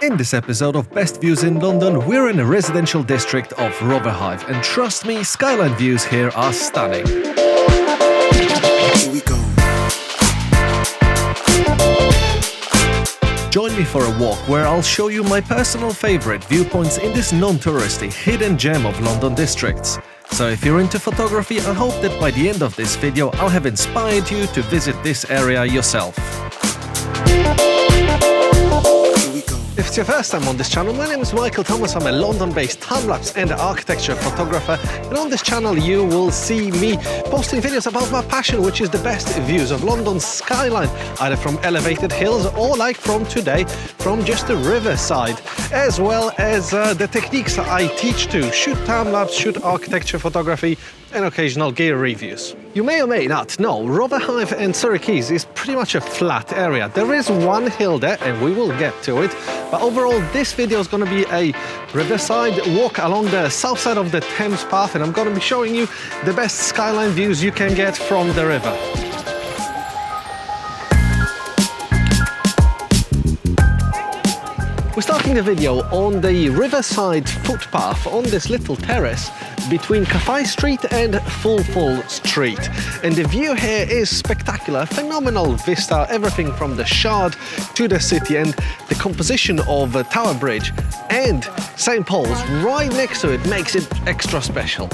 In this episode of Best Views in London, we're in a residential district of Rotherhithe, and trust me, skyline views here are stunning. Here we go. Join me for a walk where I'll show you my personal favourite viewpoints in this non-touristy hidden gem of London districts. So if you're into photography, I hope that by the end of this video I'll have inspired you to visit this area yourself. If it's your first time on this channel, my name is Michael Thomas. I'm a London-based time-lapse and architecture photographer, and on this channel you will see me posting videos about my passion, which is the best views of London's skyline, either from elevated hills or, like from today, from just the riverside, as well as the techniques I teach to shoot time-lapse, shoot architecture photography, and occasional gear reviews. You may or may not know, Rotherhithe and Surrey Quays is pretty much a flat area. There is one hill there, and we will get to it, but overall this video is going to be a riverside walk along the south side of the Thames Path, and I'm going to be showing you the best skyline views you can get from the river. We're starting the video on the riverside footpath on this little terrace between Café Street and Full Street. And the view here is spectacular, phenomenal vista, everything from the Shard to the city, and the composition of Tower Bridge and St. Paul's right next to it makes it extra special.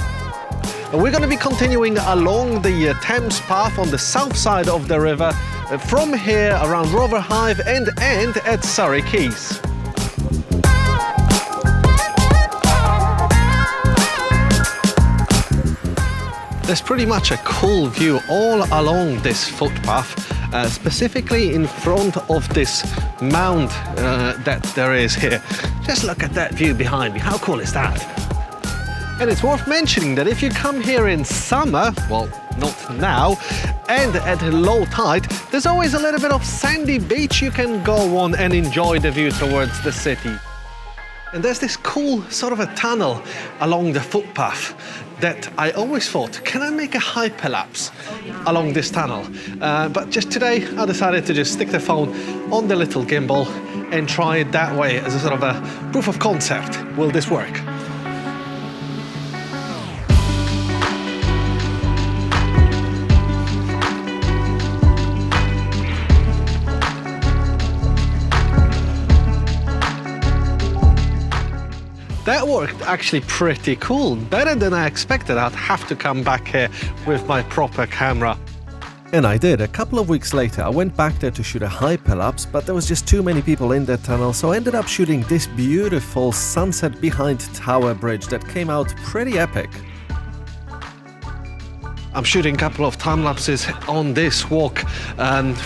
We're going to be continuing along the Thames Path on the south side of the river from here around Rotherhithe and end at Surrey Quays. There's pretty much a cool view all along this footpath, specifically in front of this mound that there is here. Just look at that view behind me, how cool is that? And it's worth mentioning that if you come here in summer, well, not now, and at low tide, there's always a little bit of sandy beach you can go on and enjoy the view towards the city. And there's this cool sort of a tunnel along the footpath that I always thought, can I make a hyperlapse along this tunnel? But just today I decided to just stick the phone on the little gimbal and try it that way as a sort of a proof of concept. Will this work? That worked actually pretty cool, better than I expected. I'd have to come back here with my proper camera. And I did. A couple of weeks later I went back there to shoot a hyperlapse, but there was just too many people in that tunnel, so I ended up shooting this beautiful sunset behind Tower Bridge that came out pretty epic. I'm shooting a couple of time lapses on this walk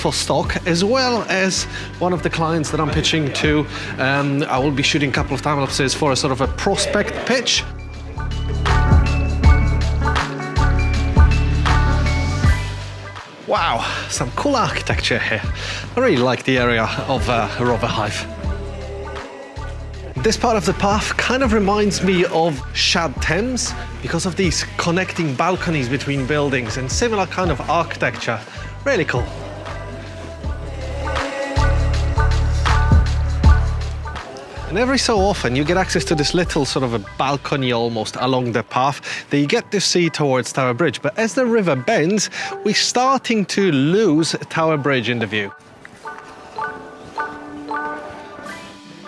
for stock, as well as one of the clients that I'm pitching to. I will be shooting a couple of time lapses for a sort of a prospect pitch. Wow, some cool architecture here. I really like the area of Rotherhithe. This part of the path kind of reminds me of Shad Thames because of these connecting balconies between buildings and similar kind of architecture. Really cool. And every so often you get access to this little sort of a balcony almost along the path that you get to see towards Tower Bridge. But as the river bends, we're starting to lose Tower Bridge in the view.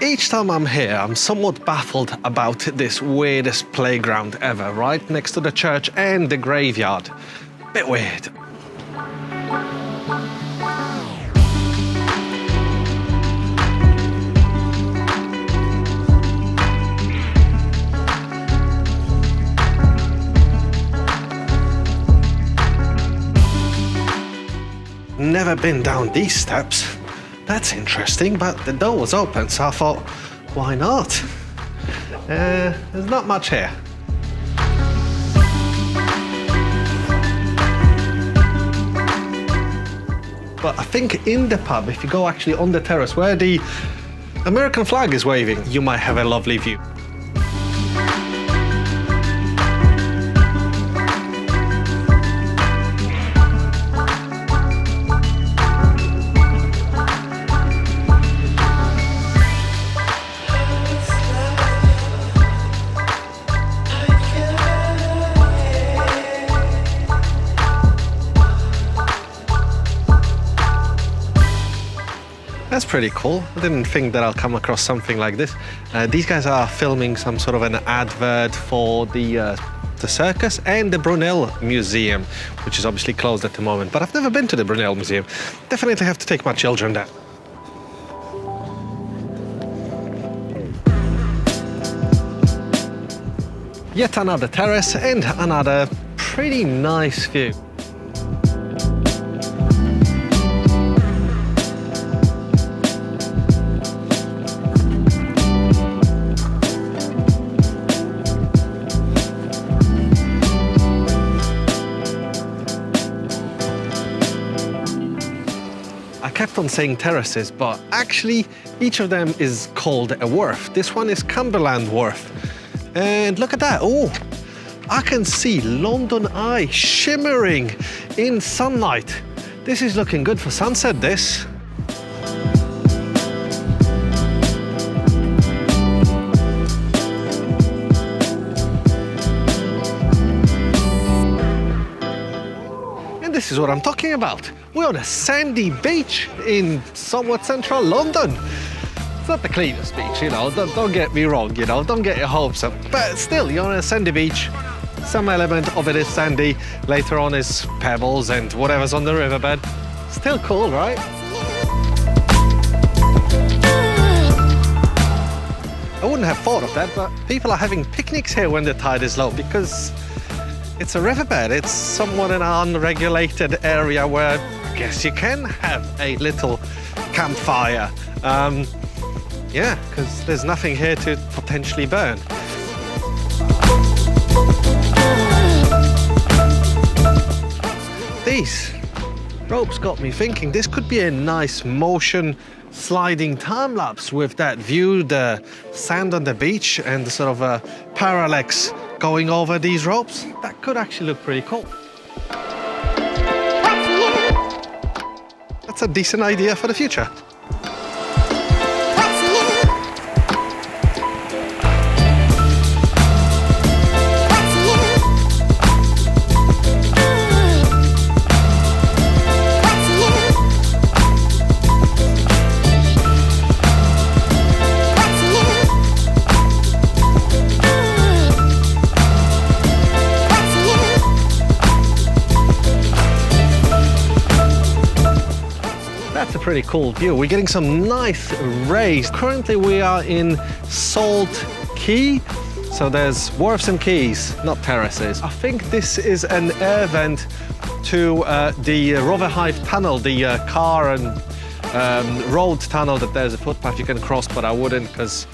Each time I'm here, I'm somewhat baffled about this weirdest playground ever, right next to the church and the graveyard. Bit weird. Never been down these steps. That's interesting, but the door was open, so I thought, why not? There's not much here. But I think in the pub, if you go actually on the terrace where the American flag is waving, you might have a lovely view. pretty cool. I didn't think that I'll come across something like this. These guys are filming some sort of an advert for the Circus and the Brunel Museum, which is obviously closed at the moment. But I've never been to the Brunel Museum. Definitely have to take my children there. Yet another terrace and another pretty nice view. I kept on saying terraces, but actually each of them is called a wharf. This one is Cumberland Wharf. And look at that. Oh, I can see London Eye shimmering in sunlight. This is looking good for sunset, this. And this is what I'm talking about. We're on a sandy beach in somewhat central London. It's not the cleanest beach, you know, don't get me wrong, you know, don't get your hopes up. But still, you're on a sandy beach. Some element of it is sandy. Later on is pebbles and whatever's on the riverbed. Still cool, right? I wouldn't have thought of that, but people are having picnics here when the tide is low because it's a riverbed. It's somewhat an unregulated area where I guess you can have a little campfire. Yeah, because there's nothing here to potentially burn. These ropes got me thinking this could be a nice motion sliding time lapse with that view, the sand on the beach and the sort of a parallax going over these ropes. That could actually look pretty cool. That's a decent idea for the future. That's a pretty cool view. We're getting some nice rays. Currently we are in Salt Quay. So there's wharfs and quays, not terraces. I think this is an air vent to the Rotherhithe tunnel, the car and road tunnel that there's a footpath you can cross, but I wouldn't because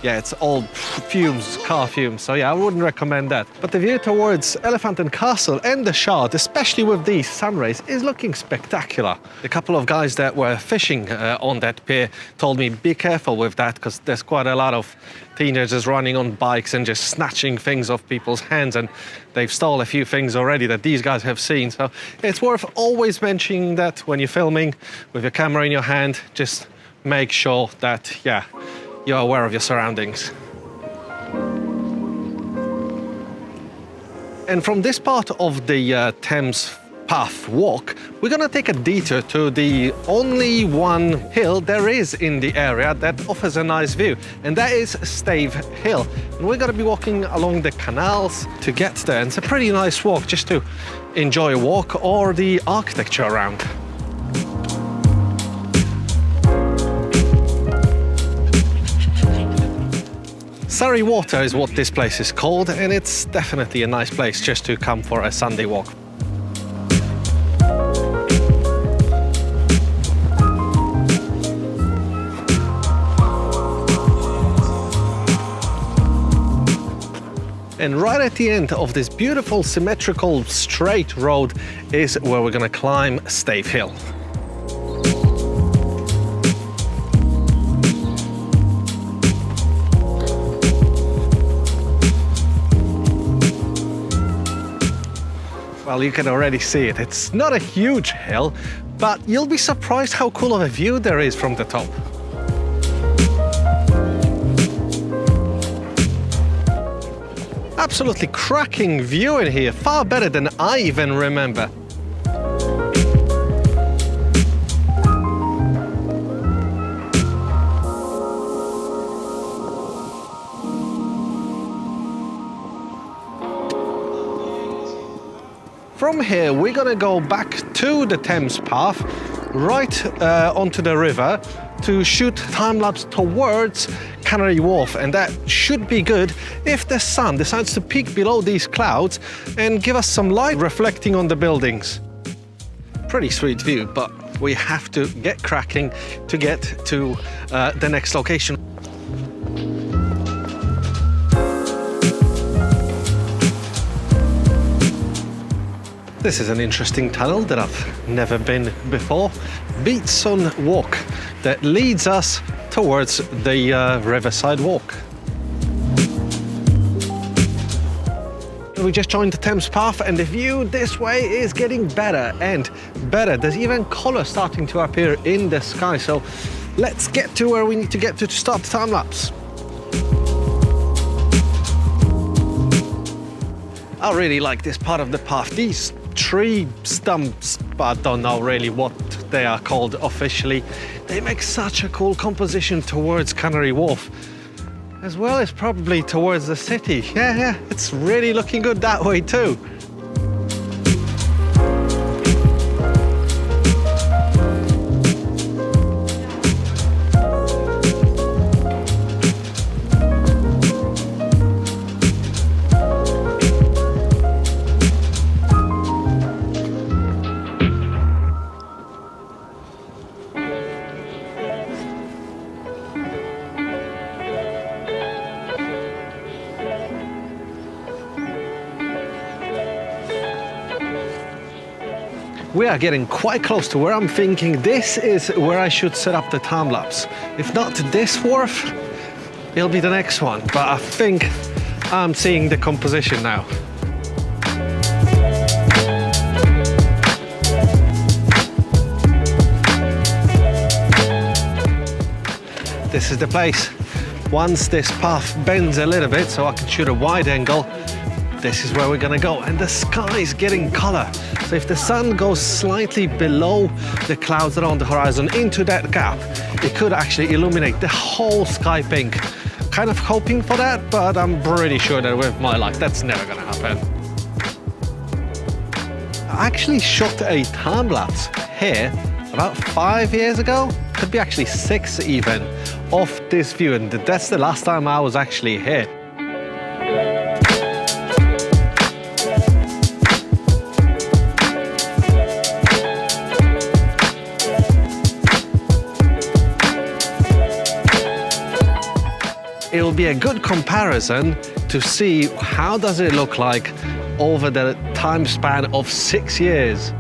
yeah, it's all fumes, car fumes. So yeah, I wouldn't recommend that. But the view towards Elephant and Castle and the Shard, especially with these sun rays, is looking spectacular. A couple of guys that were fishing on that pier told me, be careful with that because there's quite a lot of teenagers running on bikes and just snatching things off people's hands, and they've stole a few things already that these guys have seen. So it's worth always mentioning that when you're filming with your camera in your hand, just make sure that, yeah, you're aware of your surroundings. And from this part of the Thames Path walk, we're gonna take a detour to the only one hill there is in the area that offers a nice view, and that is Stave Hill. And we're gonna be walking along the canals to get there, and it's a pretty nice walk just to enjoy a walk or the architecture around. Surrey Water is what this place is called, and it's definitely a nice place just to come for a Sunday walk. And right at the end of this beautiful symmetrical straight road is where we're gonna climb Stave Hill. Well, you can already see it. It's not a huge hill, but you'll be surprised how cool of a view there is from the top. Absolutely cracking view in here, far better than I even remember. From here, we're gonna go back to the Thames Path, right onto the river, to shoot time-lapse towards Canary Wharf, and that should be good if the sun decides to peek below these clouds and give us some light reflecting on the buildings. Pretty sweet view, but we have to get cracking to get to the next location. This is an interesting tunnel that I've never been before. Beatson Walk that leads us towards the riverside walk. We just joined the Thames Path and the view this way is getting better and better. There's even colour starting to appear in the sky. So let's get to where we need to get to start the time lapse. I really like this part of the path. These tree stumps, but I don't know really what they are called officially. They make such a cool composition towards Canary Wharf, as well as probably towards the city. Yeah, it's really looking good that way too. We are getting quite close to where I'm thinking this is where I should set up the time lapse. If not this wharf, it'll be the next one. But I think I'm seeing the composition now. This is the place. Once this path bends a little bit so I can shoot a wide angle, this is where we're gonna go. And the sky is getting color. So if the sun goes slightly below the clouds that are on the horizon into that gap, it could actually illuminate the whole sky pink. Kind of hoping for that, but I'm pretty sure that with my luck, that's never gonna happen. I actually shot a time lapse here about 5 years ago, could be actually 6 even, of this view, and that's the last time I was actually here. It'll be a good comparison to see how does it look like over the time span of 6 years.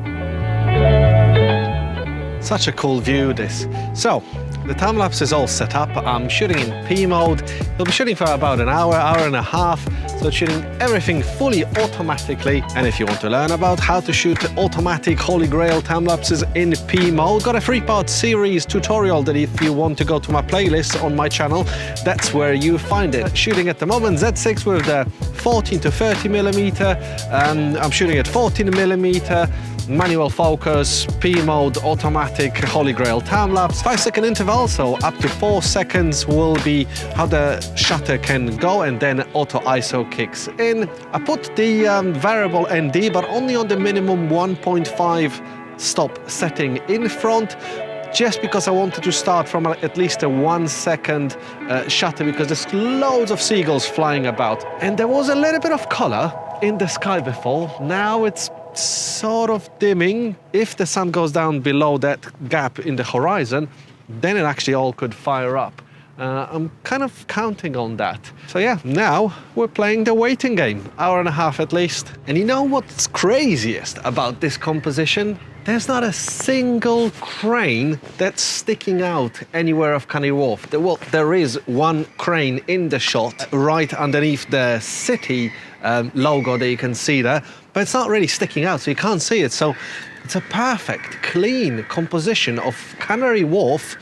Such a cool view, this. So, the time lapse is all set up. I'm shooting in P mode. We'll be shooting for about an hour, hour and a half. So shooting everything fully automatically. And if you want to learn about how to shoot automatic Holy Grail time lapses in P mode, got a 3-part series tutorial that if you want to go to my playlist on my channel, that's where you find it. Shooting at the moment Z6 with the 14 to 30 millimeter. I'm shooting at 14 millimeter. Manual focus, P mode, automatic Holy Grail time lapse, 5-second interval, so up to 4 seconds will be how the shutter can go, and then auto ISO kicks in. I put the variable ND, but only on the minimum 1.5 stop setting in front, just because I wanted to start from at least a 1 second shutter, because there's loads of seagulls flying about. And there was a little bit of color in the sky before. Now it's sort of dimming. If the sun goes down below that gap in the horizon, then it actually all could fire up. I'm kind of counting on that. So yeah, now we're playing the waiting game, hour and a half at least. And you know what's craziest about this composition? There's not a single crane that's sticking out anywhere of Canary Wharf. Well, there is one crane in the shot right underneath the city logo that you can see there, but it's not really sticking out, so you can't see it. So it's a perfect, clean composition of Canary Wharf.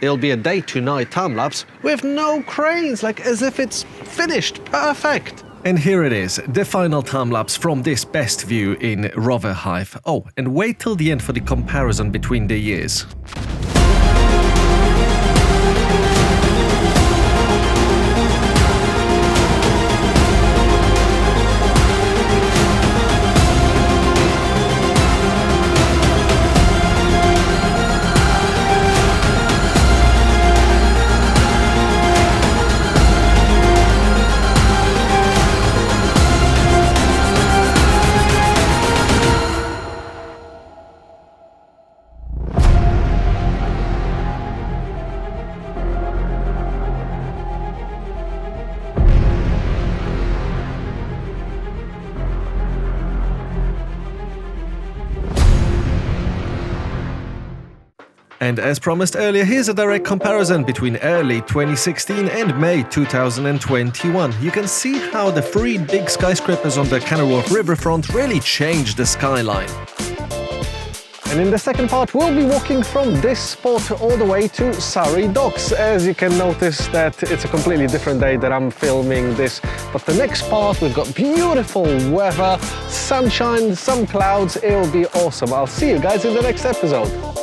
It'll be a day to night time lapse with no cranes, like as if it's finished, perfect. And here it is, the final time lapse from this best view in Rotherhithe. Oh, and wait till the end for the comparison between the years. And as promised earlier, here's a direct comparison between early 2016 and May 2021. You can see how the three big skyscrapers on the Canary Wharf riverfront really changed the skyline. And in the second part, we'll be walking from this spot all the way to Surrey Docks. As you can notice that it's a completely different day that I'm filming this. But the next part, we've got beautiful weather, sunshine, some clouds. It'll be awesome. I'll see you guys in the next episode.